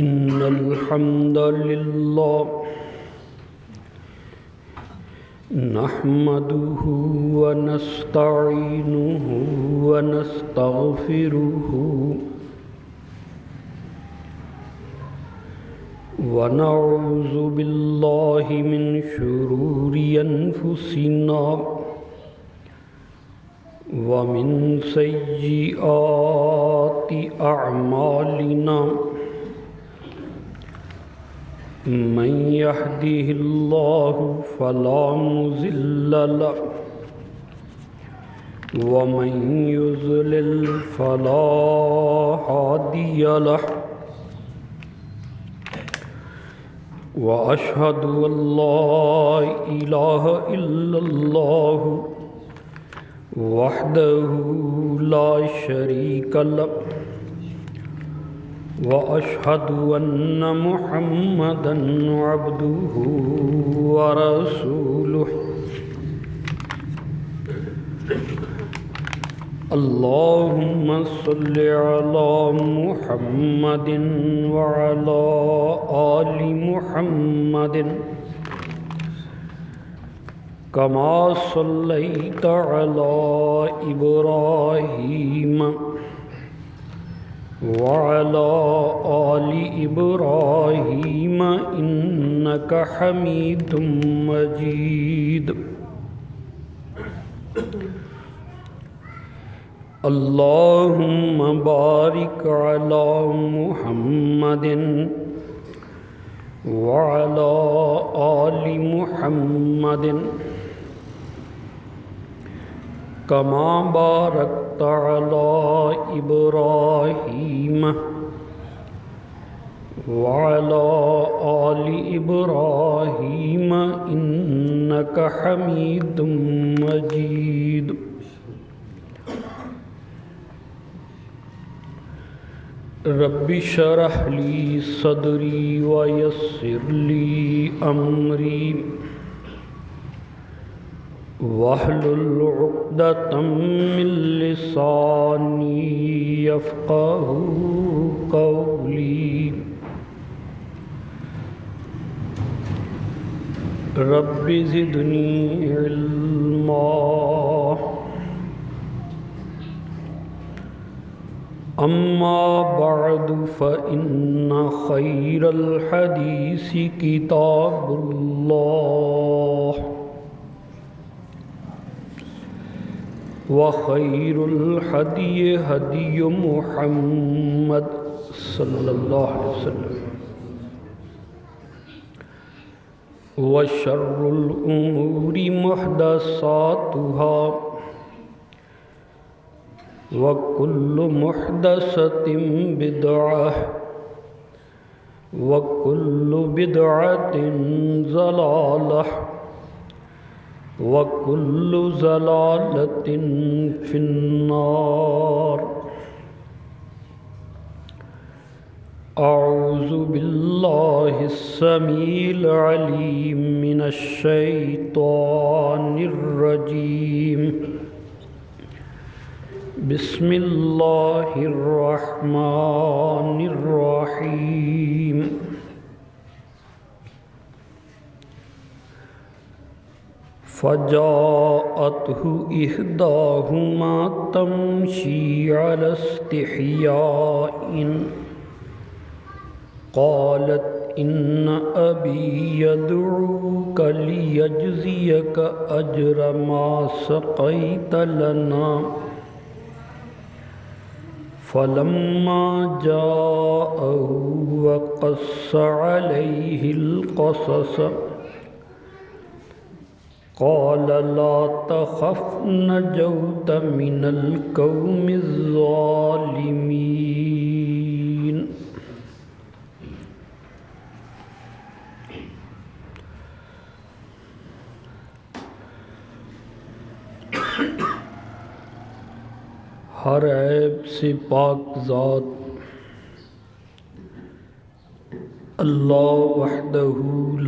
إن الحمد لله نحمده ونستعينه ونستغفره ونعوذ بالله من شرور أنفسنا ومن سيئات أعمالنا من يهده الله فلا مضل له ومن يضلل فلا هادي له وأشهد أن لا إله إلا الله وحده لا شريك له وأشهد أن محمدًا عبده ورسوله اللهم صل على محمد وعلى آل محمد كما صليت على إبراهيم وعلى آل إبراهيم إنك حميد مجيد اللهم بارك على محمد وعلى آل محمد كما باركت على إبراهيم وعلى آل إبراهيم إنك حميد مجيد رب اشرح لي صدري ويسر لي أمري واحلل عقدة من لساني يفقهوا قولي رب زدني علما أما بعد فإن خير الحديث كتاب الله وخير الهدي هدي محمد صلى الله عليه وسلم وشر الأمور محدثاتها وكل محدثة بدعة وكل بدعة ضلالة وكل ضلالة في النار أعوذ بالله السميع العليم من الشيطان الرجيم بسم الله الرحمن الرحيم فجاءته إحداهما تمشي على استحياء قالت إن أبي يدعوك ليجزيك أجر ما سقيت لنا فلما جاءه وقص عليه القصص قال لا تخف نجوت من القوم الظالمين ہر عیب سے پاک ذات اللہ وحدہ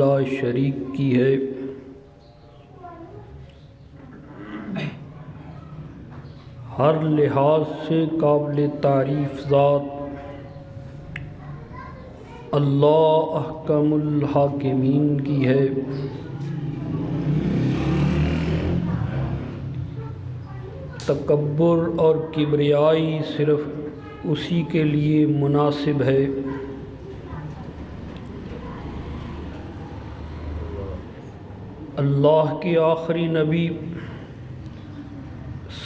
لا شریک کی ہے۔ ہر لحاظ سے قابل تعریف ذات اللہ احکم الحاکمین کی ہے۔ تکبر اور کبریائی صرف اسی کے لیے مناسب ہے۔ اللہ کے آخری نبی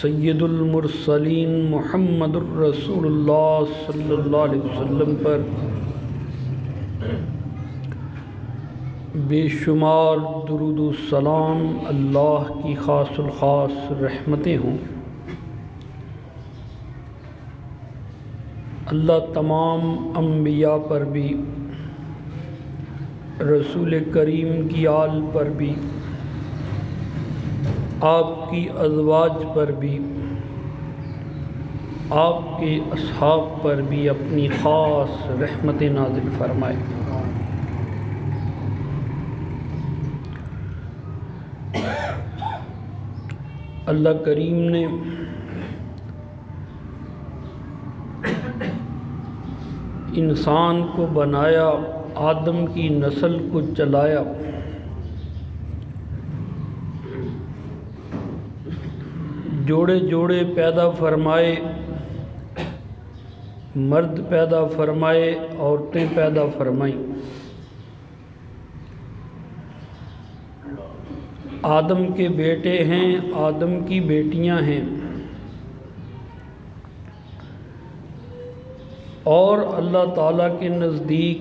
سید المرسلین محمد الرسول اللہ صلی اللہ علیہ وسلم پر بے شمار درود و سلام اللہ کی خاص الخاص رحمتیں ہوں۔ اللہ تمام انبیاء پر بھی، رسول کریم کی آل پر بھی، آپ کی ازواج پر بھی، آپ کے اصحاب پر بھی اپنی خاص رحمت نازل فرمائے۔ اللہ کریم نے انسان کو بنایا، آدم کی نسل کو چلایا، جوڑے جوڑے پیدا فرمائے، مرد پیدا فرمائے، عورتیں پیدا فرمائیں۔ آدم کے بیٹے ہیں، آدم کی بیٹیاں ہیں، اور اللہ تعالیٰ کے نزدیک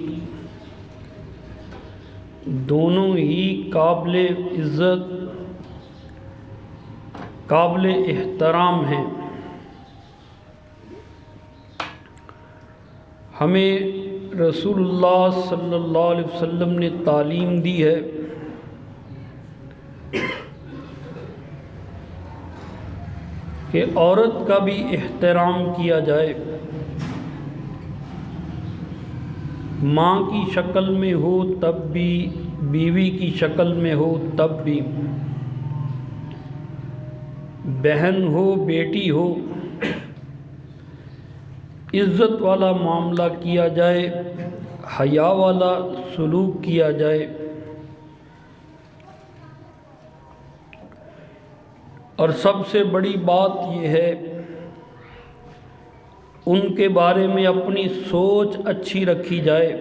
دونوں ہی قابل عزت، قابل احترام ہیں۔ ہمیں رسول اللہ صلی اللہ علیہ وسلم نے تعلیم دی ہے کہ عورت کا بھی احترام کیا جائے، ماں کی شکل میں ہو تب بھی، بیوی کی شکل میں ہو تب بھی، بہن ہو بیٹی ہو، عزت والا معاملہ کیا جائے، حیا والا سلوک کیا جائے۔ اور سب سے بڑی بات یہ ہے ان کے بارے میں اپنی سوچ اچھی رکھی جائے،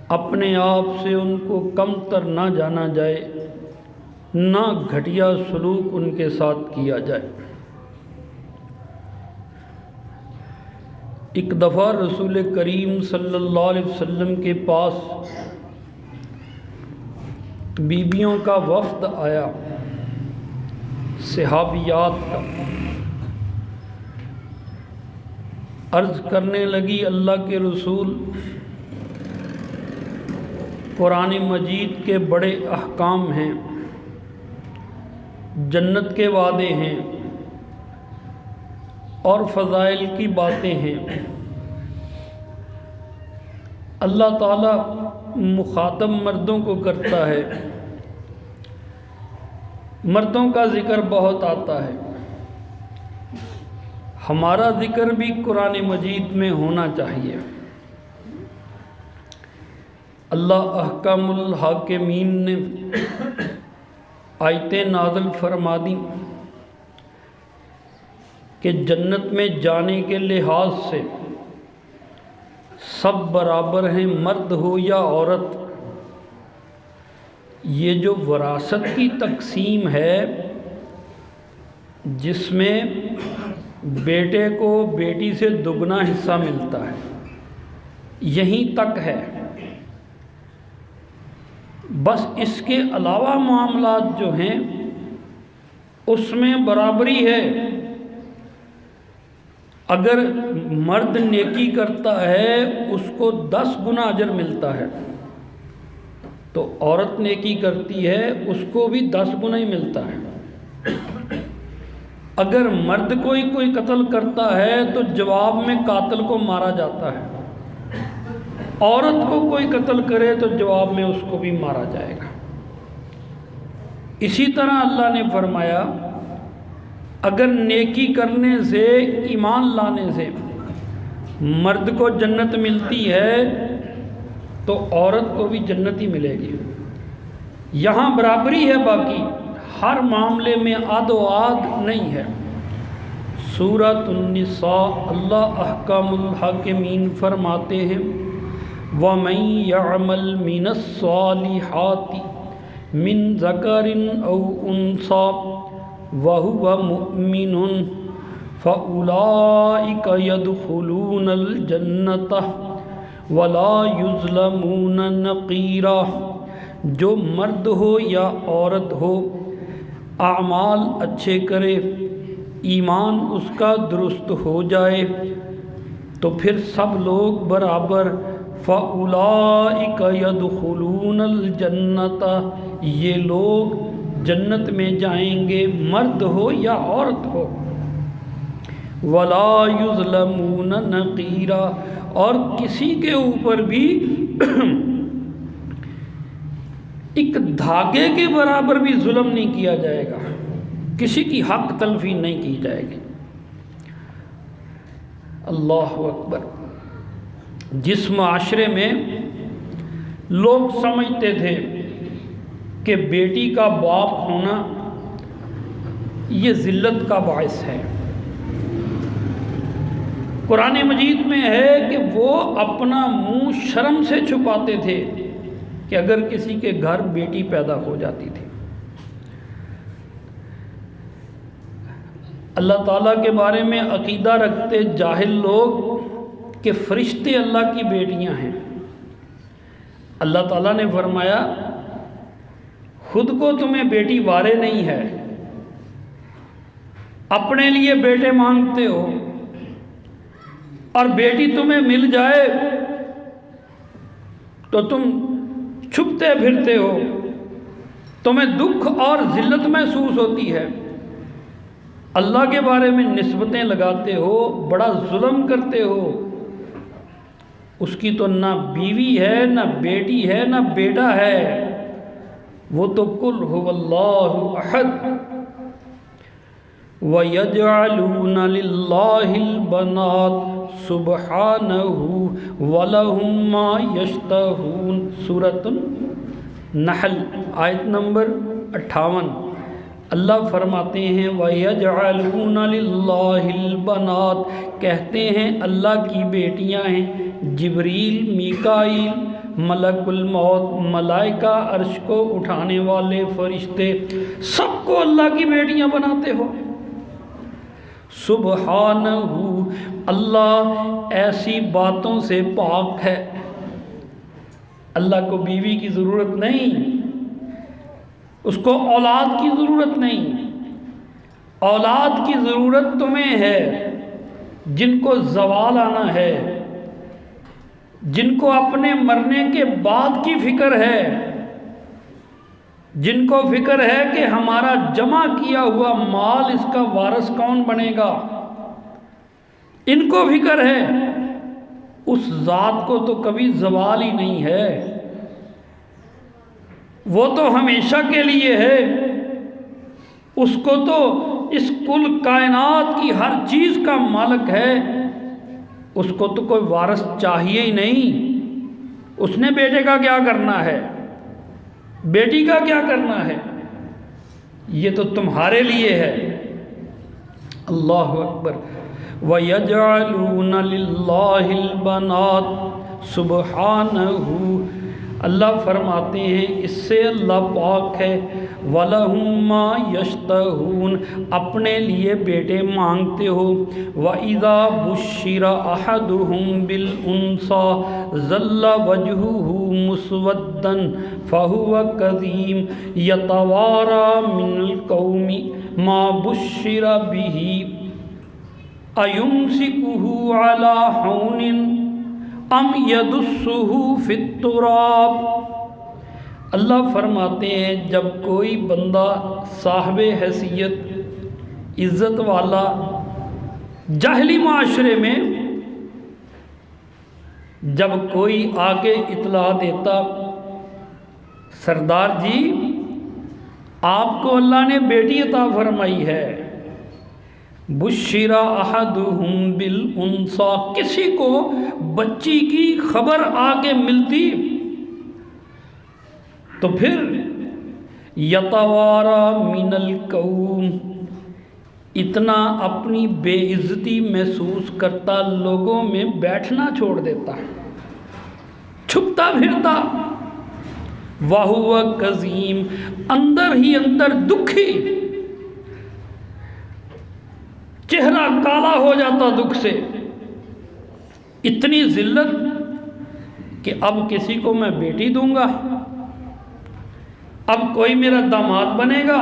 اپنے آپ سے ان کو کم تر نہ جانا جائے، نہ گھٹیا سلوک ان کے ساتھ کیا جائے۔ ایک دفعہ رسول کریم صلی اللہ علیہ وسلم کے پاس بیویوں کا وفد آیا، صحابیات کا۔ عرض کرنے لگی، اللہ کے رسول، قرآن مجید کے بڑے احکام ہیں، جنت کے وعدے ہیں اور فضائل کی باتیں ہیں۔ اللہ تعالیٰ مخاطب مردوں کو کرتا ہے، مردوں کا ذکر بہت آتا ہے، ہمارا ذکر بھی قرآن مجید میں ہونا چاہیے۔ اللہ احکم الحاکمین نے آیتیں نازل فرما دیں کہ جنت میں جانے کے لحاظ سے سب برابر ہیں، مرد ہو یا عورت۔ یہ جو وراثت کی تقسیم ہے، جس میں بیٹے کو بیٹی سے دگنا حصہ ملتا ہے، یہیں تک ہے۔ بس اس کے علاوہ معاملات جو ہیں اس میں برابری ہے۔ اگر مرد نیکی کرتا ہے اس کو 10 گنا اجر ملتا ہے، تو عورت نیکی کرتی ہے اس کو بھی 10 گنا ہی ملتا ہے۔ اگر مرد کوئی قتل کرتا ہے تو جواب میں قاتل کو مارا جاتا ہے، عورت کو کوئی قتل کرے تو جواب میں اس کو بھی مارا جائے گا۔ اسی طرح اللہ نے فرمایا، اگر نیکی کرنے سے، ایمان لانے سے مرد کو جنت ملتی ہے تو عورت کو بھی جنت ہی ملے گی. یہاں برابری ہے، باقی ہر معاملے میں آد و آد نہیں ہے. سورۃ النساء اللہ احکام الحاکمین فرماتے ہیں وَمَن يَعْمَلْ مِنَ الصَّالِحَاتِ مِن ذَكَرٍ أَوْ أُنثَىٰ وَهُوَ مُؤْمِنٌ فَأُولَٰئِكَ يَدْخُلُونَ الْجَنَّةَ وَلَا يُظْلَمُونَ نَقِيرًا. جو مرد ہو یا عورت ہو، اعمال اچھے کرے، ایمان اس کا درست ہو جائے تو پھر سب لوگ برابر. فَأُولَٰئِكَ يَدْخُلُونَ الْجَنَّةَ، یہ لوگ جنت میں جائیں گے، مرد ہو یا عورت ہو. وَلَا يُظْلَمُونَ نَقِيرًا، اور کسی کے اوپر بھی ایک دھاگے کے برابر بھی ظلم نہیں کیا جائے گا، کسی کی حق تلفی نہیں کی جائے گی. اللہ اکبر. جس معاشرے میں لوگ سمجھتے تھے کہ بیٹی کا باپ ہونا یہ ذلت کا باعث ہے، قرآن مجید میں ہے کہ وہ اپنا منہ شرم سے چھپاتے تھے کہ اگر کسی کے گھر بیٹی پیدا ہو جاتی تھی. اللہ تعالیٰ کے بارے میں عقیدہ رکھتے جاہل لوگ کہ فرشتے اللہ کی بیٹیاں ہیں. اللہ تعالیٰ نے فرمایا خود کو تمہیں بیٹی وارے نہیں ہے، اپنے لیے بیٹے مانگتے ہو، اور بیٹی تمہیں مل جائے تو تم چھپتے پھرتے ہو، تمہیں دکھ اور ذلت محسوس ہوتی ہے، اللہ کے بارے میں نسبتیں لگاتے ہو، بڑا ظلم کرتے ہو. اس کی تو نہ بیوی ہے، نہ بیٹی ہے، نہ بیٹا ہے، وہ تو قل هو اللہ احد. وَيَجْعَلُونَ لِلَّهِ الْبَنَاتِ سُبْحَانَهُ وَلَهُم مَّا يَشْتَهُونَ. سورۃ النحل آیت نمبر 58. اللہ فرماتے ہیں وَيَجْعَلُونَ لِلَّهِ الْبَنَاتِ، کہتے ہیں اللہ کی بیٹیاں ہیں. جبریل، میکائیل، ملک الموت، ملائکہ، عرش کو اٹھانے والے فرشتے، سب کو اللہ کی بیٹیاں بناتے ہو. سبحانہ، اللہ ایسی باتوں سے پاک ہے. اللہ کو بیوی کی ضرورت نہیں، اس کو اولاد کی ضرورت نہیں. اولاد کی ضرورت تمہیں ہے جن کو زوال آنا ہے، جن کو اپنے مرنے کے بعد کی فکر ہے، جن کو فکر ہے کہ ہمارا جمع کیا ہوا مال اس کا وارث کون بنے گا، ان کو فکر ہے. اس ذات کو تو کبھی زوال ہی نہیں ہے، وہ تو ہمیشہ کے لیے ہے. اس کو تو اس کل کائنات کی ہر چیز کا مالک ہے، اس کو تو کوئی وارث چاہیے ہی نہیں. اس نے بیٹے کا کیا کرنا ہے، بیٹی کا کیا کرنا ہے، یہ تو تمہارے لیے ہے. اللہ اکبر. وَيَجْعَلُونَ لِلَّهِ الْبَنَاتِ سُبْحَانَهُ، اللہ فرماتے ہیں اس سے اللہ پاک ہے. وَلَهُم مَّا يَشْتَهُونَ، اپنے لیے بیٹے مانگتے ہو. وَإِذَا بُشِّرَ أَحَدُهُم بِالْأُنثَىٰ ظَلَّ وَجْهُهُ مُسْوَدًّا فَهُوَ كَظِيمٌ يَتَوَارَىٰ مِنَ الْقَوْمِ مَا بُشِّرَ بِهِ أَيُمْسِكُهُ عَلَىٰ هَوْنٍ ام یدسہ فی التراب. اللہ فرماتے ہیں جب کوئی بندہ صاحب حیثیت، عزت والا جاہلی معاشرے میں جب کوئی آگے اطلاع دیتا سردار جی آپ کو اللہ نے بیٹی عطا فرمائی ہے، بشرا احدہم بالانثی، کسی کو بچی کی خبر آ کے ملتی تو پھر یتوارا من القوم، اتنا اپنی بے عزتی محسوس کرتا، لوگوں میں بیٹھنا چھوڑ دیتا، چھپتا پھرتا، وَهُوَ کظیم، اندر ہی اندر دکھی، چہرہ کالا ہو جاتا دکھ سے، اتنی ذلت کہ اب کسی کو میں بیٹی دوں گا، اب کوئی میرا داماد بنے گا،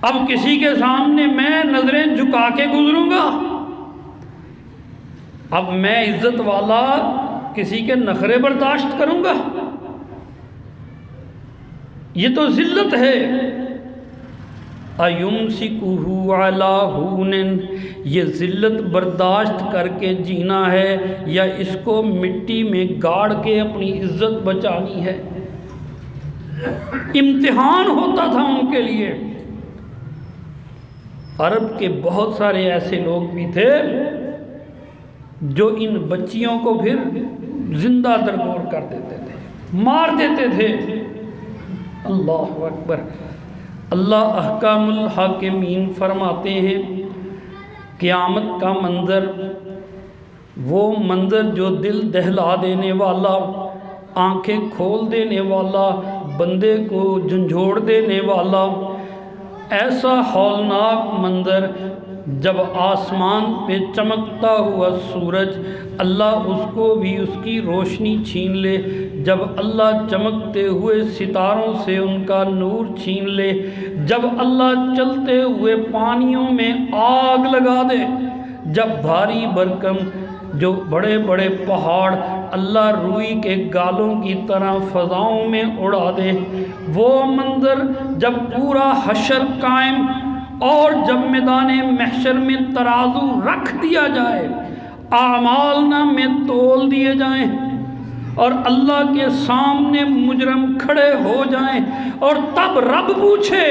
اب کسی کے سامنے میں نظریں جھکا کے گزروں گا، اب میں عزت والا کسی کے نخرے برداشت کروں گا، یہ تو ذلت ہے۔ اَيُمْسِكُهُ عَلَىٰ هُونٍ، یہ ذلت برداشت کر کے جینا ہے یا اس کو مٹی میں گاڑ کے اپنی عزت بچانی ہے؟ امتحان ہوتا تھا ان کے لیے۔ عرب کے بہت سارے ایسے لوگ بھی تھے جو ان بچیوں کو پھر زندہ درگور کر دیتے تھے، مار دیتے تھے۔ اللہ اکبر۔ اللہ احکام الحاکمین فرماتے ہیں قیامت کا منظر، وہ منظر جو دل دہلا دینے والا، آنکھیں کھول دینے والا، بندے کو جھنجھوڑ دینے والا، ایسا ہولناک منظر، جب آسمان پہ چمکتا ہوا سورج اللہ اس کو بھی اس کی روشنی چھین لے، جب اللہ چمکتے ہوئے ستاروں سے ان کا نور چھین لے، جب اللہ چلتے ہوئے پانیوں میں آگ لگا دے، جب بھاری بھرکم جو بڑے بڑے پہاڑ اللہ روئی کے گالوں کی طرح فضاؤں میں اڑا دے، وہ منظر جب پورا حشر قائم اور جب میدان محشر میں ترازو رکھ دیا جائے، اعمال نامے تول دیے جائیں اور اللہ کے سامنے مجرم کھڑے ہو جائیں، اور تب رب پوچھے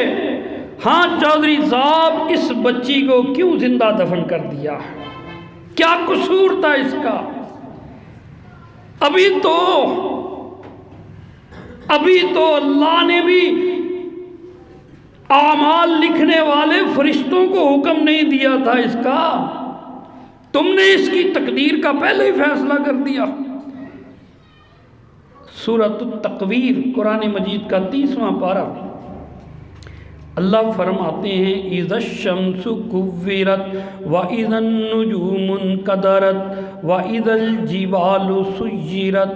ہاں چودھری صاحب اس بچی کو کیوں زندہ دفن کر دیا، کیا قصور تھا اس کا؟ ابھی تو اللہ نے بھی اعمال لکھنے والے فرشتوں کو حکم نہیں دیا تھا اس کا، تم نے اس کی تقدیر کا پہلے ہی فیصلہ کر دیا۔ سورۃ التکویر قرآن مجید کا 30واں پارہ، اللہ فرماتے ہیں اِذَا الشَّمْسُ كُوِّرَتْ وَإِذَا النُّجُومُ انكَدَرَتْ وَإِذَا الْجِبَالُ سُيِّرَتْ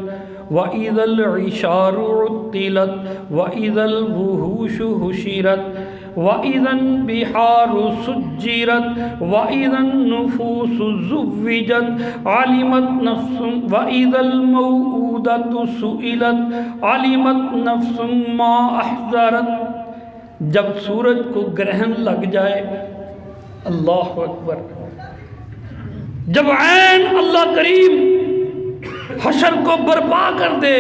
وَإِذَا الْعِشَارُ عُطِّلَتْ وَإِذَا الْوُحُوشُ حُشِرَتْ وَإِذَا الْبِحَارُ سُجِّرَتْ وَإِذَا النُّفُوسُ زُوِّجَتْ عَلِمَتْ نَفْسٌ وَإِذَا الْمَوْءُودَةُ سُئِلَتْ عَلِمَتْ نَفْسٌ مَا أَحْضَرَتْ۔ جب سورج کو گرہن لگ جائے، اللہ اکبر، جب عین اللہ کریم حشر کو برپا کر دے،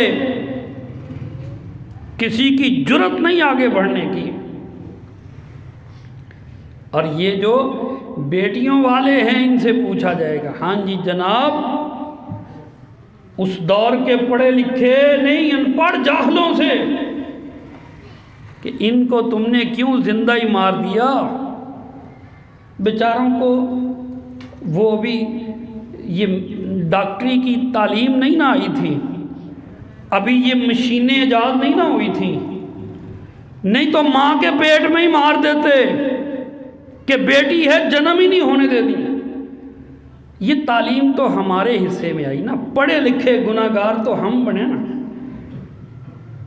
کسی کی جرت نہیں آگے بڑھنے کی۔ اور یہ جو بیٹیوں والے ہیں ان سے پوچھا جائے گا ہاں جی جناب، اس دور کے پڑھے لکھے نہیں ان پڑھ جاہلوں سے کہ ان کو تم نے کیوں زندہ ہی مار دیا؟ بیچاروں کو وہ بھی یہ ڈاکٹری کی تعلیم نہیں نہ آئی تھی، ابھی یہ مشینیں ایجاد نہیں نہ ہوئی تھیں، نہیں تو ماں کے پیٹ میں ہی مار دیتے کہ بیٹی ہے جنم ہی نہیں ہونے دیتی۔ یہ تعلیم تو ہمارے حصے میں آئی نا، پڑھے لکھے گناہگار تو ہم بنے نا،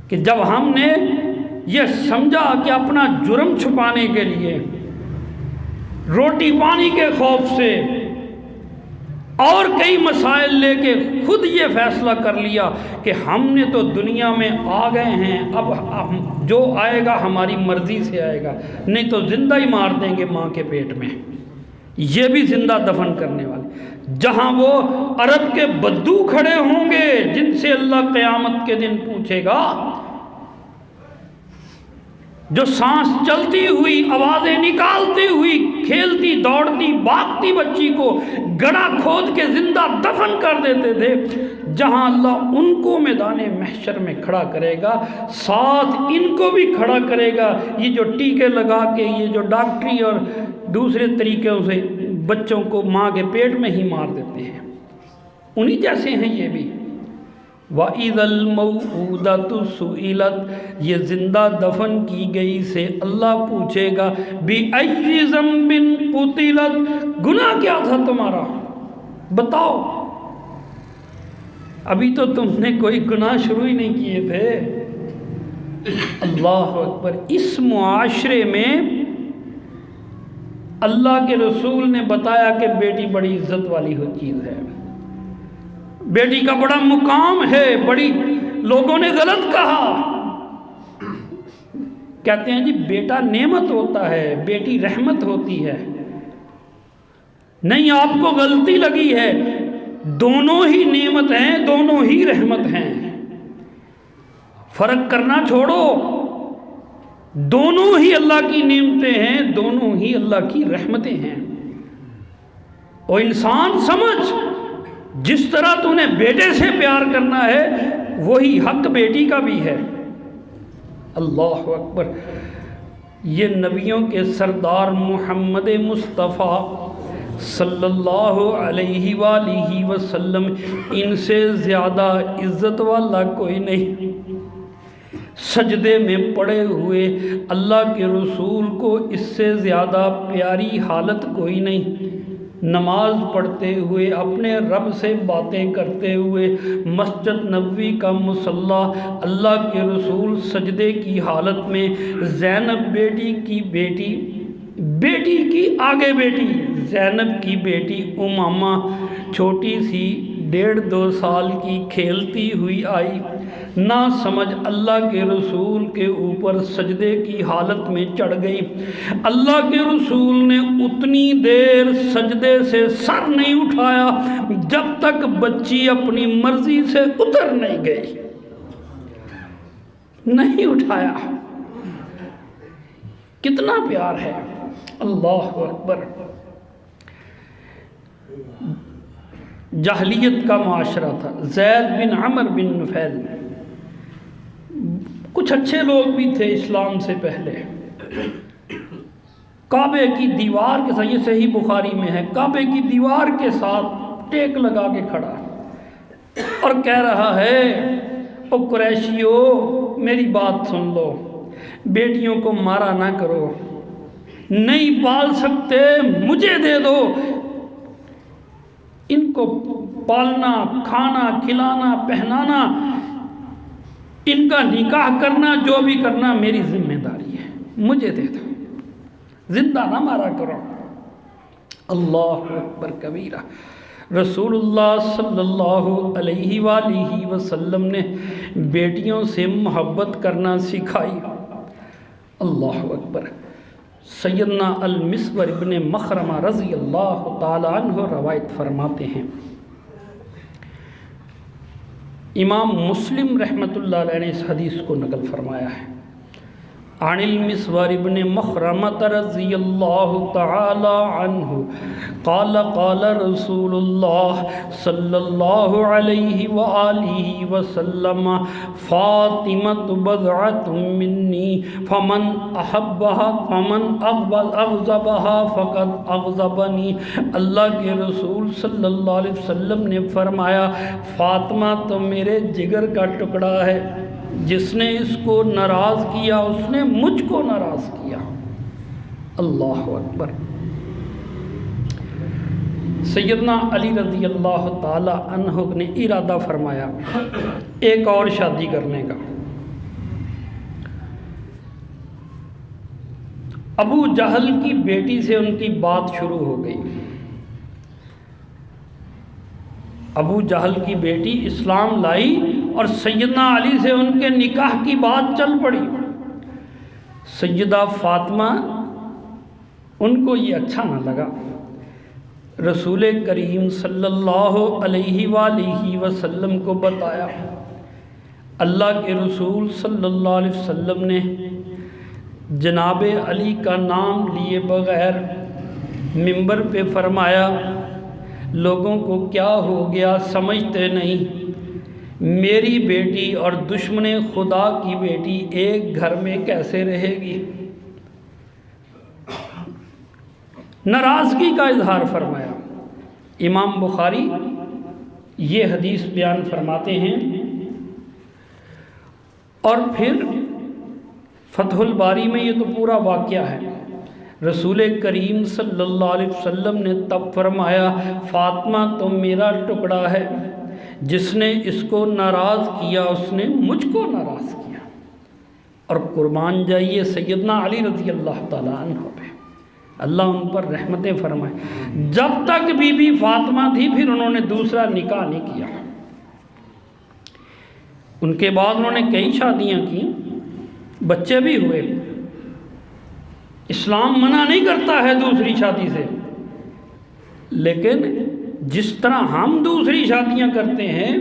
کہ جب ہم نے یہ سمجھا کہ اپنا جرم چھپانے کے لیے، روٹی پانی کے خوف سے اور کئی مسائل لے کے خود یہ فیصلہ کر لیا کہ ہم نے تو دنیا میں آ گئے ہیں، اب جو آئے گا ہماری مرضی سے آئے گا، نہیں تو زندہ ہی مار دیں گے ماں کے پیٹ میں۔ یہ بھی زندہ دفن کرنے والے، جہاں وہ عرب کے بدو کھڑے ہوں گے جن سے اللہ قیامت کے دن پوچھے گا جو سانس چلتی ہوئی، آوازیں نکالتی ہوئی، کھیلتی دوڑتی بھاگتی بچی کو گڑھا کھود کے زندہ دفن کر دیتے تھے، جہاں اللہ ان کو میدان محشر میں کھڑا کرے گا، ساتھ ان کو بھی کھڑا کرے گا۔ یہ جو ٹیکے لگا کے، یہ جو ڈاکٹری اور دوسرے طریقوں سے بچوں کو ماں کے پیٹ میں ہی مار دیتے ہیں، انہی جیسے ہیں یہ بھی۔ وَإِذَا الْمَوْءُودَةُ سُئِلَتْ، یہ زندہ دفن کی گئی سے اللہ پوچھے گا بِأَيِّ ذَنبٍ قُتِلَتْ، گناہ کیا تھا تمہارا بتاؤ، ابھی تو تم نے کوئی گناہ شروع ہی نہیں کیے تھے۔ اللہ اکبر۔ اس معاشرے میں اللہ کے رسول نے بتایا کہ بیٹی بڑی عزت والی چیز ہے، بیٹی کا بڑا مقام ہے، بڑی لوگوں نے غلط کہا، کہتے ہیں جی بیٹا نعمت ہوتا ہے، بیٹی رحمت ہوتی ہے۔ نہیں، آپ کو غلطی لگی ہے، دونوں ہی نعمت ہیں، دونوں ہی رحمت ہیں، فرق کرنا چھوڑو، دونوں ہی اللہ کی نعمتیں ہیں، دونوں ہی اللہ کی رحمتیں ہیں۔ اور انسان سمجھ، جس طرح تو نے بیٹے سے پیار کرنا ہے وہی حق بیٹی کا بھی ہے۔ اللہ اکبر۔ یہ نبیوں کے سردار محمد مصطفیٰ صلی اللہ علیہ وآلہ وسلم، ان سے زیادہ عزت والا کوئی نہیں۔ سجدے میں پڑے ہوئے اللہ کے رسول کو اس سے زیادہ پیاری حالت کوئی نہیں۔ نماز پڑھتے ہوئے، اپنے رب سے باتیں کرتے ہوئے، مسجد نبوی کا مصلی، اللہ کے رسول سجدے کی حالت میں، زینب بیٹی کی بیٹی کی آگے بیٹی زینب کی بیٹی امامہ چھوٹی سی 1.5-2 سال کی کھیلتی ہوئی آئی، نہ سمجھ اللہ کے رسول کے اوپر سجدے کی حالت میں چڑھ گئی۔ اللہ کے رسول نے اتنی دیر سجدے سے سر نہیں اٹھایا جب تک بچی اپنی مرضی سے اتر نہیں گئی، نہیں اٹھایا۔ کتنا پیار ہے، اللہ اکبر۔ جاہلیت کا معاشرہ تھا، زید بن عمر بن نفیل، کچھ اچھے لوگ بھی تھے اسلام سے پہلے، کعبے کی دیوار کے ساتھ، یہ صحیح بخاری میں ہے، کعبے کی دیوار کے ساتھ ٹیک لگا کے کھڑا اور کہہ رہا ہے او قریشیو میری بات سن لو، بیٹیوں کو مارا نہ کرو، نہیں پال سکتے مجھے دے دو، ان کو پالنا، کھانا، کھلانا، پہنانا، ان کا نکاح کرنا، جو بھی کرنا میری ذمہ داری ہے، مجھے دے دو، زندہ نہ مارا کرو۔ اللہ اکبر کبیرہ۔ رسول اللہ صلی اللہ علیہ وآلہ وسلم نے بیٹیوں سے محبت کرنا سکھائی۔ اللہ اکبر۔ سیدنا المسور ابن مخرمہ رضی اللہ تعالی عنہ روایت فرماتے ہیں، امام مسلم رحمۃ اللہ علیہ نے اس حدیث کو نقل فرمایا ہے، عن المسور ابن مخرمہ رضی اللہ تعالی عنہ قال قال رسول اللہ صلی اللہ علیہ وآلہ وسلم فاطمة بضعة منی فمن احبها فمن اغضبها فقد اغضبنی۔ اللہ کے رسول صلی اللہ علیہ وسلم نے فرمایا فاطمہ تو میرے جگر کا ٹکڑا ہے، جس نے اس کو ناراض کیا اس نے مجھ کو ناراض کیا۔ اللہ اکبر۔ سیدنا علی رضی اللہ تعالی عنہ نے ارادہ فرمایا ایک اور شادی کرنے کا۔ ابو جہل کی بیٹی سے ان کی بات شروع ہو گئی۔ ابو جہل کی بیٹی اسلام لائی اور سیدنا علی سے ان کے نکاح کی بات چل پڑی۔ سیدہ فاطمہ ان کو یہ اچھا نہ لگا، رسول کریم صلی اللہ علیہ وآلہ وسلم کو بتایا۔ اللہ کے رسول صلی اللہ علیہ وسلم نے جناب علی کا نام لیے بغیر منبر پہ فرمایا لوگوں کو کیا ہو گیا سمجھتے نہیں، میری بیٹی اور دشمن خدا کی بیٹی ایک گھر میں کیسے رہے گی؟ ناراضگی کا اظہار فرمایا۔ امام بخاری یہ حدیث بیان فرماتے ہیں، اور پھر فتح الباری میں یہ تو پورا واقعہ ہے۔ رسول کریم صلی اللہ علیہ وسلم نے تب فرمایا فاطمہ تو میرا ٹکڑا ہے، جس نے اس کو ناراض کیا اس نے مجھ کو ناراض کیا۔ اور قربان جائیے سیدنا علی رضی اللہ تعالیٰ عنہ پہ، اللہ ان پر رحمتیں فرمائے۔ جب تک بی بی فاطمہ تھی پھر انہوں نے دوسرا نکاح نہیں کیا۔ ان کے بعد انہوں نے کئی شادیاں کی، بچے بھی ہوئے۔ اسلام منع نہیں کرتا ہے دوسری شادی سے، لیکن جس طرح ہم دوسری شادیاں کرتے ہیں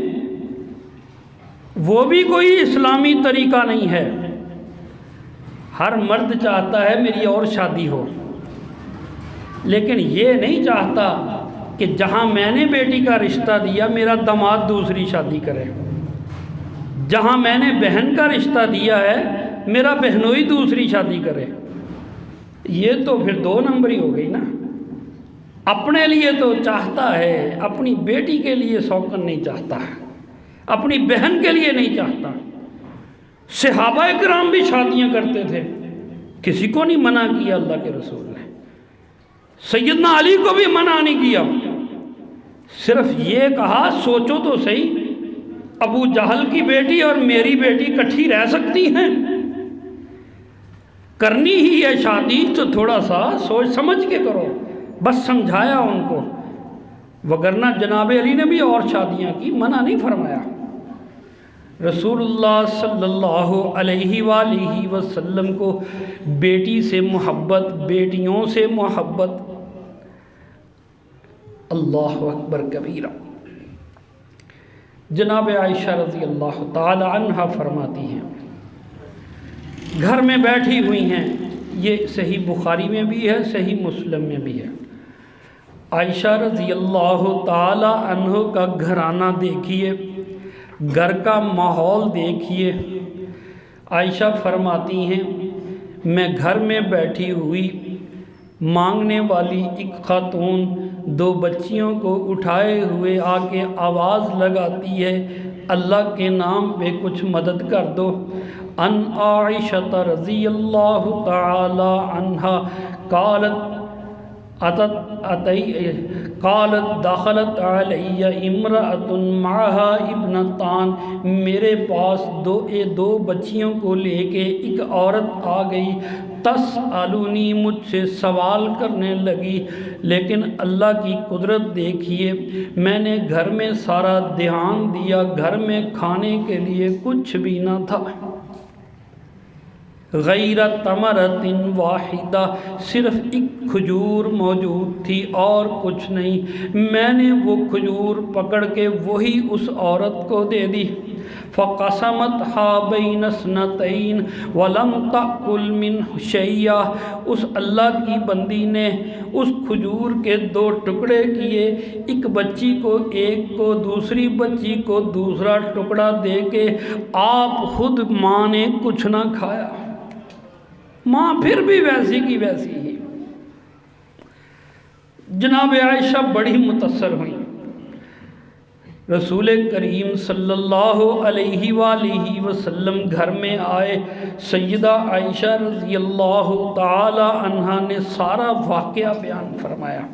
وہ بھی کوئی اسلامی طریقہ نہیں ہے۔ ہر مرد چاہتا ہے میری اور شادی ہو، لیکن یہ نہیں چاہتا کہ جہاں میں نے بیٹی کا رشتہ دیا میرا داماد دوسری شادی کرے، جہاں میں نے بہن کا رشتہ دیا ہے میرا بہنوئی دوسری شادی کرے۔ یہ تو پھر دو نمبری ہو گئی نا۔ اپنے لیے تو چاہتا ہے، اپنی بیٹی کے لیے سوکن نہیں چاہتا، اپنی بہن کے لیے نہیں چاہتا۔ صحابہ کرام بھی شادیاں کرتے تھے، کسی کو نہیں منع کیا اللہ کے رسول نے، سیدنا علی کو بھی منع نہیں کیا، صرف یہ کہا سوچو تو صحیح، ابو جہل کی بیٹی اور میری بیٹی کٹھی رہ سکتی ہیں؟ کرنی ہی ہے شادی تو تھوڑا سا سوچ سمجھ کے کرو، بس سمجھایا ان کو۔ وگرنہ جناب علی نے بھی اور شادیاں کی، منع نہیں فرمایا۔ رسول اللہ صلی اللہ علیہ وآلہ وسلم کو بیٹی سے محبت، بیٹیوں سے محبت، اللہ اکبر کبیرہ۔ جناب عائشہ رضی اللہ تعالی عنہا فرماتی ہیں، گھر میں بیٹھی ہوئی ہیں، یہ صحیح بخاری میں بھی ہے صحیح مسلم میں بھی ہے۔ عائشہ رضی اللہ تعالی عنہ کا گھرانہ دیکھیے، گھر کا ماحول دیکھیے۔ عائشہ فرماتی ہیں میں گھر میں بیٹھی ہوئی، مانگنے والی ایک خاتون دو بچیوں کو اٹھائے ہوئے آ کے آواز لگاتی ہے اللہ کے نام پہ کچھ مدد کر دو۔ ان عائشہ رضی اللہ تعالی عنہا قالت دخلت علی امرأۃ معها ابنتان، میرے پاس دو بچیوں کو لے کے ایک عورت آ گئی، تسألونی، مجھ سے سوال کرنے لگی، لیکن اللہ کی قدرت دیکھیے، میں نے گھر میں سارا دھیان دیا، گھر میں کھانے کے لیے کچھ بھی نہ تھا، غیر تمرۃ واحدہ، صرف ایک کھجور موجود تھی اور کچھ نہیں۔ میں نے وہ کھجور پکڑ کے وہی اس عورت کو دے دی، فقسمتها بین اثنتین ولم تأکل منہ شیئا، اس اللہ کی بندی نے اس کھجور کے دو ٹکڑے کیے، ایک بچی کو ایک کو، دوسری بچی کو دوسرا ٹکڑا دے کے آپ خود ماں نے کچھ نہ کھایا، ماں پھر بھی ویسی کی ویسی ہی۔ جناب عائشہ بڑی متاثر ہوئی، رسول کریم صلی اللہ علیہ وآلہ وسلم گھر میں آئے، سیدہ عائشہ رضی اللہ تعالی عنہا نے سارا واقعہ بیان فرمایا۔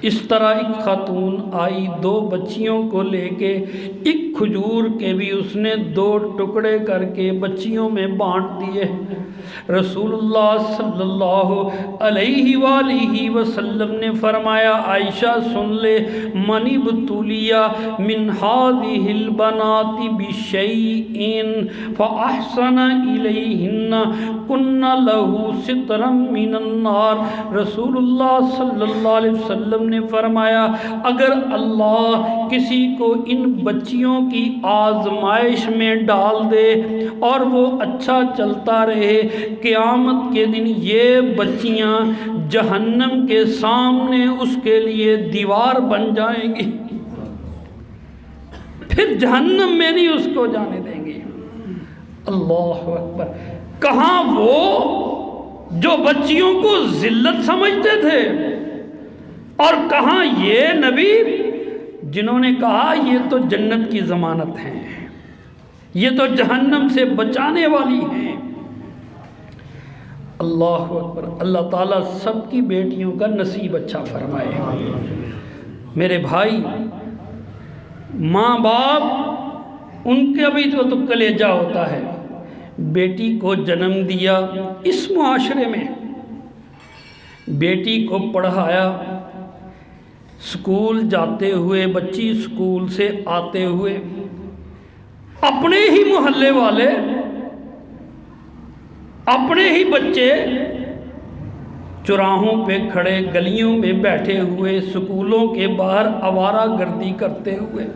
اس طرح ایک خاتون آئی دو بچیوں کو لے کے، ایک کھجور کے بھی اس نے دو ٹکڑے کر کے بچیوں میں بانٹ دیے۔ رسول اللہ صلی اللہ علیہ وآلہ وسلم نے فرمایا عائشہ سن لے، من ابتلیا من هذه البنات بشیء فاحسن الیہن کن له سترا من النار۔ رسول اللہ صلی اللہ علیہ وسلم وسلم نے فرمایا اگر اللہ کسی کو ان بچیوں کی آزمائش میں ڈال دے اور وہ اچھا چلتا رہے، قیامت کے دن یہ بچیاں جہنم کے سامنے اس کے لیے دیوار بن جائیں گی، پھر جہنم میں نہیں اس کو جانے دیں گے۔ اللہ اکبر! کہاں وہ جو بچیوں کو ذلت سمجھتے تھے، اور کہاں یہ نبی جنہوں نے کہا یہ تو جنت کی ضمانت ہیں، یہ تو جہنم سے بچانے والی ہیں۔ اللہ اکبر! اللہ تعالیٰ سب کی بیٹیوں کا نصیب اچھا فرمائے۔ میرے بھائی، ماں باپ ان کے بھی تو کلیجہ ہوتا ہے، بیٹی کو جنم دیا اس معاشرے میں، بیٹی کو پڑھایا، سکول جاتے ہوئے، بچی سکول سے آتے ہوئے اپنے ہی محلے والے، اپنے ہی بچے چوراہوں پہ کھڑے، گلیوں میں بیٹھے ہوئے، سکولوں کے باہر آوارہ گردی کرتے ہوئے،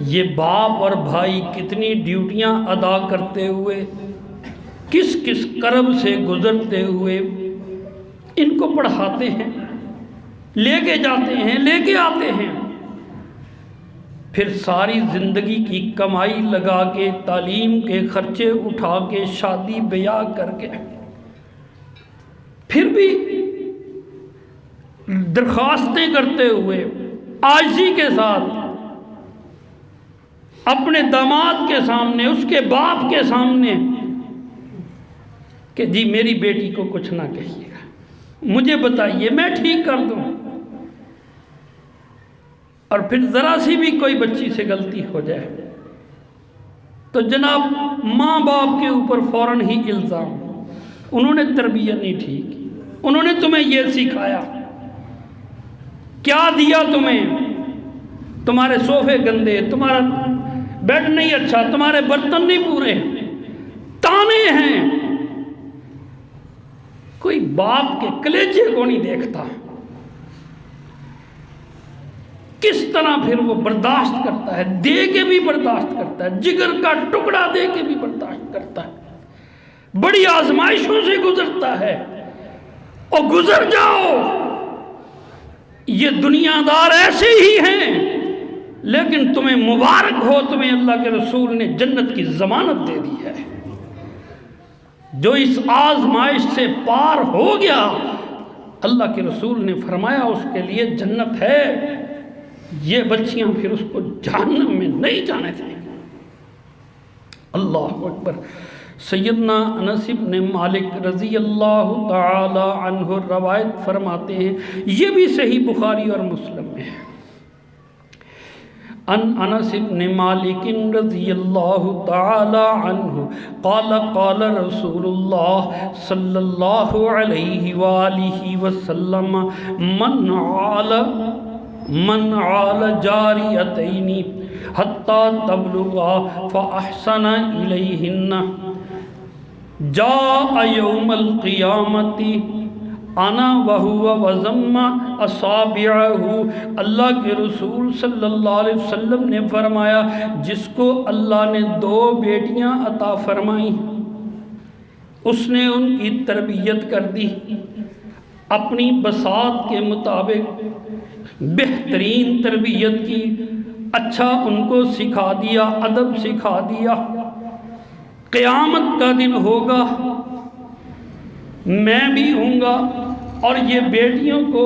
یہ باپ اور بھائی کتنی ڈیوٹیاں ادا کرتے ہوئے، کس کس کرب سے گزرتے ہوئے ان کو پڑھاتے ہیں، لے کے جاتے ہیں، لے کے آتے ہیں، پھر ساری زندگی کی کمائی لگا کے، تعلیم کے خرچے اٹھا کے، شادی بیاہ کر کے، پھر بھی درخواستیں کرتے ہوئے عاجزی کے ساتھ اپنے داماد کے سامنے، اس کے باپ کے سامنے کہ جی میری بیٹی کو کچھ نہ کہیے گا، مجھے بتائیے میں ٹھیک کر دوں۔ اور پھر ذرا سی بھی کوئی بچی سے غلطی ہو جائے تو جناب ماں باپ کے اوپر فوراً ہی الزام، انہوں نے تربیت نہیں ٹھیک کی، انہوں نے تمہیں یہ سکھایا، کیا دیا تمہیں، تمہارے صوفے گندے، تمہارا بیڈ نہیں اچھا، تمہارے برتن نہیں پورے، تانے ہیں۔ کوئی باپ کے کلیجے کو نہیں دیکھتا، کس طرح پھر وہ برداشت کرتا ہے، دے کے بھی برداشت کرتا ہے، جگر کا ٹکڑا دے کے بھی برداشت کرتا ہے، بڑی آزمائشوں سے گزرتا ہے۔ اور گزر جاؤ، یہ دنیا دار ایسے ہی ہیں، لیکن تمہیں مبارک ہو، تمہیں اللہ کے رسول نے جنت کی ضمانت دے دی ہے۔ جو اس آزمائش سے پار ہو گیا، اللہ کے رسول نے فرمایا اس کے لیے جنت ہے۔ یہ بچیاں پھر اس کو جہنم میں نہیں جانے دیں گے۔ اللہ اکبر! سیدنا انس بن مالک رضی اللہ تعالی عنہ روایت فرماتے ہیں، یہ بھی صحیح بخاری اور مسلم میں ہے، ان انس بن مالک رضی اللہ تعالی عنہ قال قال رسول اللہ صلی اللہ علیہ وآلہ وسلم من عال جاریتین حتی تبلغا فاحسن الیہن جاء یوم القیامت انا وہو وضم اصابعہ۔ اللہ کے رسول صلی اللہ علیہ وسلم نے فرمایا، جس کو اللہ نے 2 بیٹیاں عطا فرمائیں، اس نے ان کی تربیت کر دی، اپنی بساط کے مطابق بہترین تربیت کی، اچھا ان کو سکھا دیا، ادب سکھا دیا۔ قیامت کا دن ہوگا، میں بھی ہوں گا، اور یہ بیٹیوں کو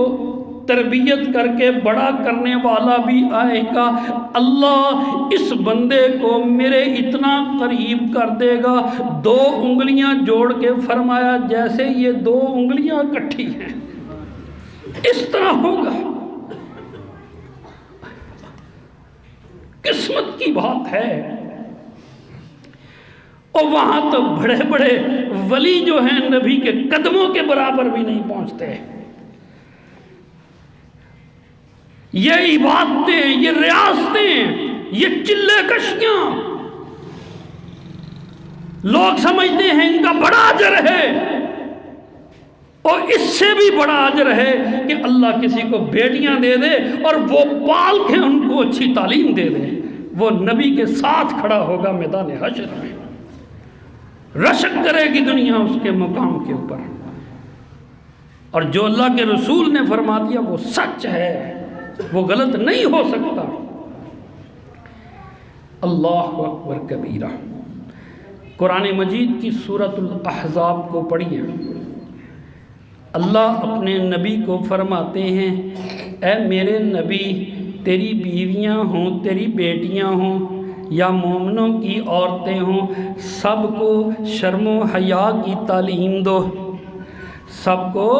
تربیت کر کے بڑا کرنے والا بھی آئے گا۔ اللہ اس بندے کو میرے اتنا قریب کر دے گا، 2 انگلیاں جوڑ کے فرمایا جیسے یہ 2 انگلیاں اکٹھی ہیں، اس طرح ہوگا۔ قسمت کی بات ہے۔ اور وہاں تو بڑے بڑے ولی جو ہیں نبی کے قدموں کے برابر بھی نہیں پہنچتے۔ یہ عبادتیں، یہ ریاستیں، یہ چلے کشیاں، لوگ سمجھتے ہیں ان کا بڑا اجر ہے، اور اس سے بھی بڑا اجر ہے کہ اللہ کسی کو بیٹیاں دے دے اور وہ پال کے ان کو اچھی تعلیم دے دے، وہ نبی کے ساتھ کھڑا ہوگا میدان حشر میں، رشک کرے گی دنیا اس کے مقام کے اوپر، اور جو اللہ کے رسول نے فرما دیا وہ سچ ہے، وہ غلط نہیں ہو سکتا۔ اللہ اکبر کبیرہ۔ قرآن مجید کی سورۃ الاحزاب کو پڑھیے، اللہ اپنے نبی کو فرماتے ہیں اے میرے نبی، تیری بیویاں ہوں، تیری بیٹیاں ہوں یا مومنوں کی عورتیں ہوں، سب کو شرم و حیا کی تعلیم دو، سب کو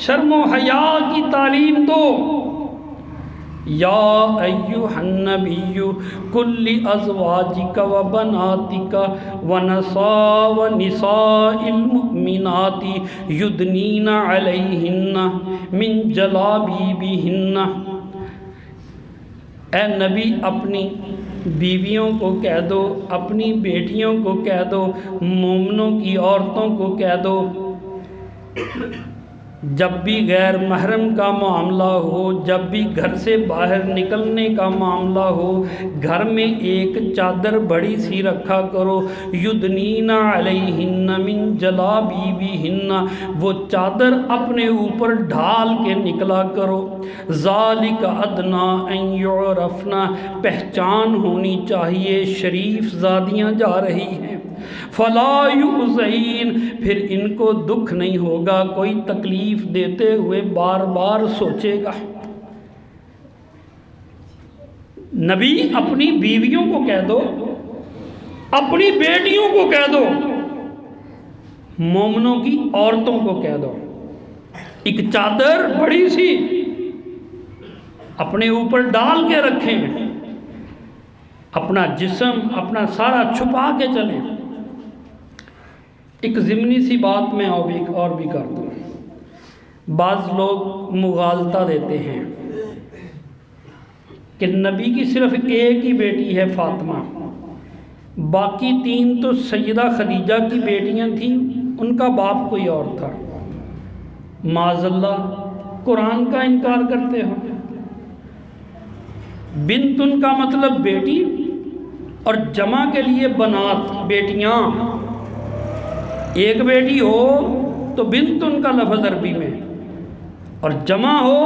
شرم و حیا کی تعلیم دو۔ یا ایھا النبی قل لازواجک و بناتک ونساء المؤمنات یدنین علیہن من جلابیبہن، اے نبی اپنی بیویوں کو کہہ دو، اپنی بیٹیوں کو کہہ دو، مومنوں کی عورتوں کو کہہ دو، جب بھی غیر محرم کا معاملہ ہو، جب بھی گھر سے باہر نکلنے کا معاملہ ہو، گھر میں ایک چادر بڑی سی رکھا کرو، یدنین علیہن من جلابیبہن، وہ چادر اپنے اوپر ڈھال کے نکلا کرو، ذالک ادنیٰ ان یعرفن، پہچان ہونی چاہیے شریف زادیاں جا رہی ہیں، فلا یؤذین، پھر ان کو دکھ نہیں ہوگا، کوئی تکلیف دیتے ہوئے بار بار سوچے گا۔ نبی اپنی بیویوں کو کہہ دو، اپنی بیٹیوں کو کہہ دو، مومنوں کی عورتوں کو کہہ دو، ایک چادر بڑی سی اپنے اوپر ڈال کے رکھیں، اپنا جسم اپنا سارا چھپا کے چلیں۔ ایک ضمنی سی بات میں اور بھی کر دوں، بعض لوگ مغالطہ دیتے ہیں کہ نبی کی صرف ایک ہی بیٹی ہے فاطمہ، باقی 3 تو سیدہ خدیجہ کی بیٹیاں تھیں، ان کا باپ کوئی اور تھا۔ معاذ اللہ، قرآن کا انکار کرتے ہو۔ بنت ان کا مطلب بیٹی، اور جمع کے لیے بنات، بیٹیاں، ایک بیٹی ہو تو بنت ان کا لفظ عربی میں، اور جمع ہو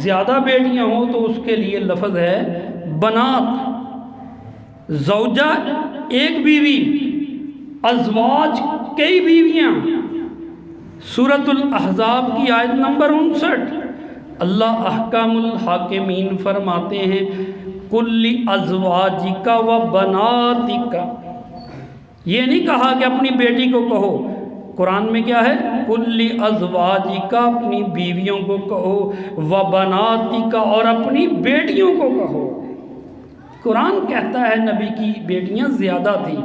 زیادہ بیٹیاں ہو تو اس کے لیے لفظ ہے بنات۔ زوجہ ایک بیوی، ازواج کئی بیویاں۔ سورۃ الاحزاب کی آیت نمبر 59، اللہ احکم الحاکمین فرماتے ہیں کل ازواجک و بناتک، یہ نہیں کہا کہ اپنی بیٹی کو کہو، قرآن میں کیا ہے؟ کل ازواجک، اپنی بیویوں کو کہو، و بناتک، اور اپنی بیٹیوں کو کہو۔ قرآن کہتا ہے نبی کی بیٹیاں زیادہ تھیں،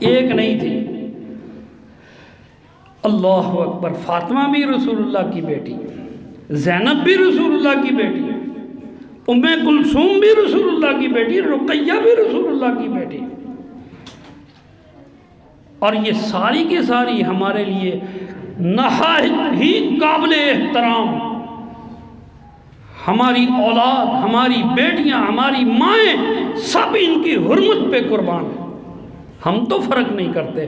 ایک نہیں تھی۔ اللہ اکبر۔ فاطمہ بھی رسول اللہ کی بیٹی، زینب بھی رسول اللہ کی بیٹی، ام کلثوم بھی رسول اللہ کی بیٹی، رقیہ بھی رسول اللہ کی بیٹی، اور یہ ساری کی ساری ہمارے لیے نہایت ہی قابل احترام، ہماری اولاد، ہماری بیٹیاں، ہماری مائیں، سب ان کی حرمت پہ قربان ہیں۔ ہم تو فرق نہیں کرتے،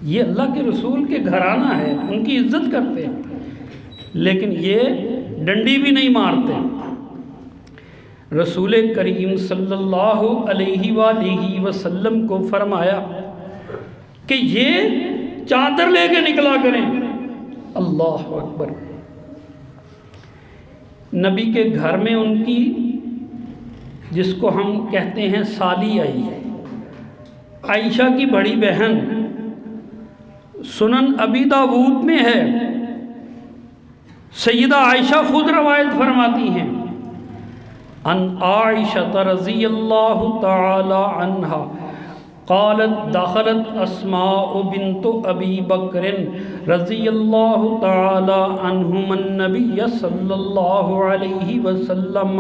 یہ اللہ کے رسول کے گھرانہ ہے، ان کی عزت کرتے ہیں، لیکن یہ ڈنڈی بھی نہیں مارتے۔ رسول کریم صلی اللہ علیہ وآلہ وسلم کو فرمایا کہ یہ چادر لے کے نکلا کریں۔ اللہ اکبر۔ نبی کے گھر میں ان کی، جس کو ہم کہتے ہیں سالی آئی، عائشہ کی بڑی بہن، سنن ابی داود میں ہے، سیدہ عائشہ خود روایت فرماتی ہیں، ان عائشہ رضی اللہ تعالی عنہا قالت دخلت اسماء بنت ابی بکر رضی اللہ تعالی عنہم النبی صلی اللہ علیہ وسلم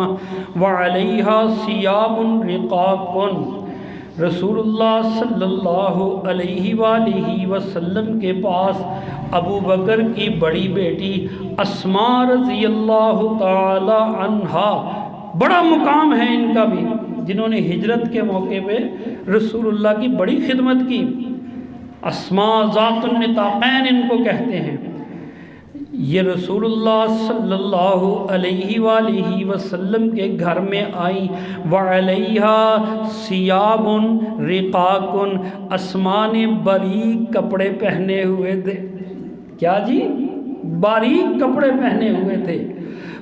وعلیہا ثیاب رقاق رسول اللہ صلی اللہ علیہ وآلہ وسلم کے پاس ابو بکر کی بڑی بیٹی اسماء رضی اللہ تعالی عنہا، بڑا مقام ہے ان کا بھی، جنہوں نے ہجرت کے موقع پہ رسول اللہ کی بڑی خدمت کی۔ اسماء ذات النطاقین ان کو کہتے ہیں۔ یہ رسول اللہ صلی اللہ علیہ وآلہ وسلم کے گھر میں آئی، وعلیہا ثیاب رقاق، اسماء نے باریک کپڑے پہنے ہوئے تھے۔ کیا جی؟ باریک کپڑے پہنے ہوئے تھے۔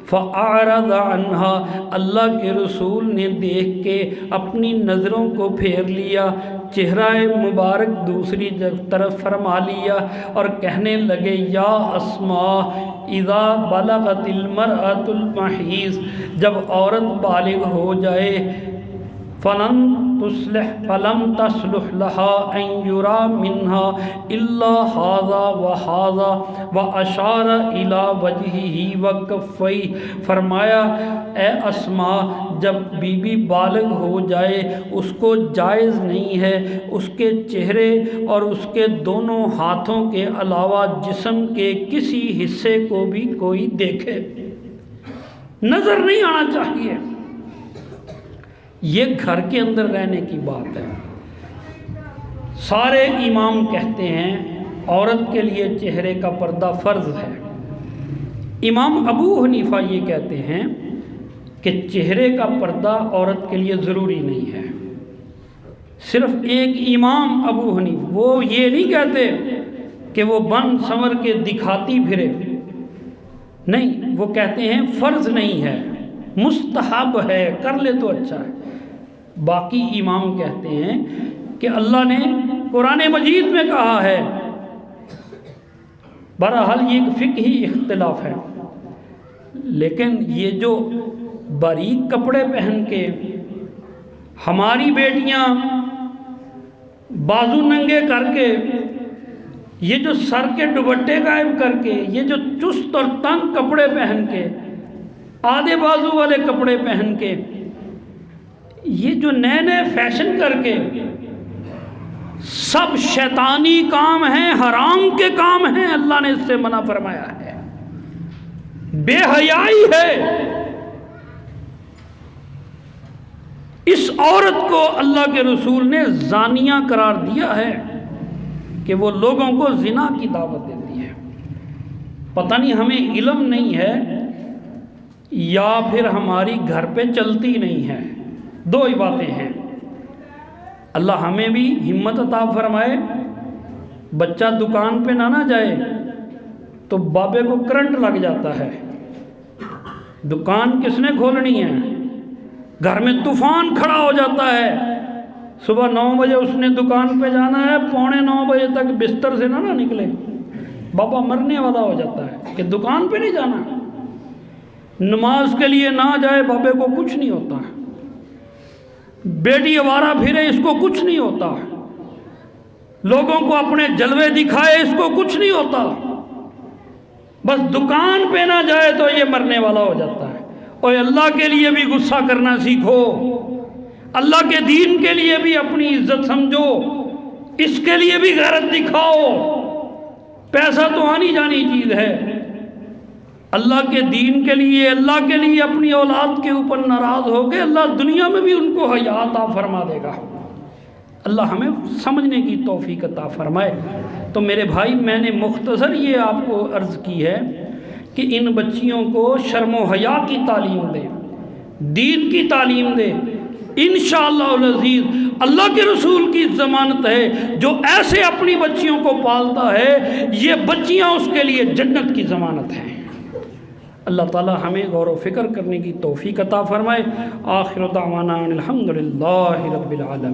فَأَعْرَضَ عَنْهَا، اللہ کے رسول نے دیکھ کے اپنی نظروں کو پھیر لیا، چہرہ مبارک دوسری طرف فرما لیا اور کہنے لگے، یا اسماء اذا بلغت المرأة المحیض، جب عورت بالغ ہو جائے، فلم تصلح لها ان یرا منها الا هذا وهذا واشار الى وجهه وكفيه، فرمایا اے اسماء، جب بی بی بالغ ہو جائے اس کو جائز نہیں ہے اس کے چہرے اور اس کے دونوں ہاتھوں کے علاوہ جسم کے کسی حصے کو بھی کوئی دیکھے، نظر نہیں آنا چاہیے۔ یہ گھر کے اندر رہنے کی بات ہے۔ سارے امام کہتے ہیں عورت کے لیے چہرے کا پردہ فرض ہے۔ امام ابو حنیفہ یہ کہتے ہیں کہ چہرے کا پردہ عورت کے لیے ضروری نہیں ہے۔ صرف ایک امام ابو حنیفہ، وہ یہ نہیں کہتے کہ وہ بن سنور کے دکھاتی پھرے، نہیں، وہ کہتے ہیں فرض نہیں ہے، مستحب ہے، کر لے تو اچھا ہے۔ باقی امام کہتے ہیں کہ اللہ نے قرآن مجید میں کہا ہے۔ بہرحال یہ ایک فقہی اختلاف ہے، لیکن یہ جو باریک کپڑے پہن کے ہماری بیٹیاں بازو ننگے کر کے، یہ جو سر کے دوپٹے غائب کر کے، یہ جو چست اور تنگ کپڑے پہن کے، آدھے بازو والے کپڑے پہن کے، یہ جو نئے نئے فیشن کر کے، سب شیطانی کام ہیں، حرام کے کام ہیں، اللہ نے اس سے منع فرمایا ہے، بے حیائی ہے۔ اس عورت کو اللہ کے رسول نے زانیہ قرار دیا ہے کہ وہ لوگوں کو زنا کی دعوت دیتی ہے۔ پتہ نہیں ہمیں علم نہیں ہے یا پھر ہماری گھر پہ چلتی نہیں ہے، دو ہی باتیں ہیں۔ اللہ ہمیں بھی ہمت عطا فرمائے، بچہ دکان پہ نہ جائے تو بابے کو کرنٹ لگ جاتا ہے، دکان کس نے کھولنی ہے، گھر میں طوفان کھڑا ہو جاتا ہے، صبح 9 بجے اس نے دکان پہ جانا ہے، 8:45 بجے تک بستر سے نہ نکلے، بابا مرنے والا ہو جاتا ہے کہ دکان پہ نہیں جانا، نماز کے لیے نہ جائے، بابے کو کچھ نہیں ہوتا، بیٹی آوارہ پھرے، اس کو کچھ نہیں ہوتا، لوگوں کو اپنے جلوے دکھائے، اس کو کچھ نہیں ہوتا، بس دکان پہ نہ جائے تو یہ مرنے والا ہو جاتا ہے۔ اور اللہ کے لیے بھی غصہ کرنا سیکھو، اللہ کے دین کے لیے بھی اپنی عزت سمجھو، اس کے لیے بھی غیرت دکھاؤ، پیسہ تو آنی جانی چیز ہے، اللہ کے دین کے لیے، اللہ کے لیے اپنی اولاد کے اوپر ناراض ہو گئے، اللہ دنیا میں بھی ان کو حیا عطا فرما دے گا۔ اللہ ہمیں سمجھنے کی توفیق عطا فرمائے۔ تو میرے بھائی، میں نے مختصر یہ آپ کو عرض کی ہے کہ ان بچیوں کو شرم و حیا کی تعلیم دے، دین کی تعلیم دے، انشاءاللہ العزیز اللہ کے رسول کی ضمانت ہے، جو ایسے اپنی بچیوں کو پالتا ہے، یہ بچیاں اس کے لیے جنت کی ضمانت ہیں۔ اللہ تعالی ہمیں غور و فکر کرنے کی توفیق عطا فرمائے۔ آخر دعوانا الحمدللہ رب العالمین۔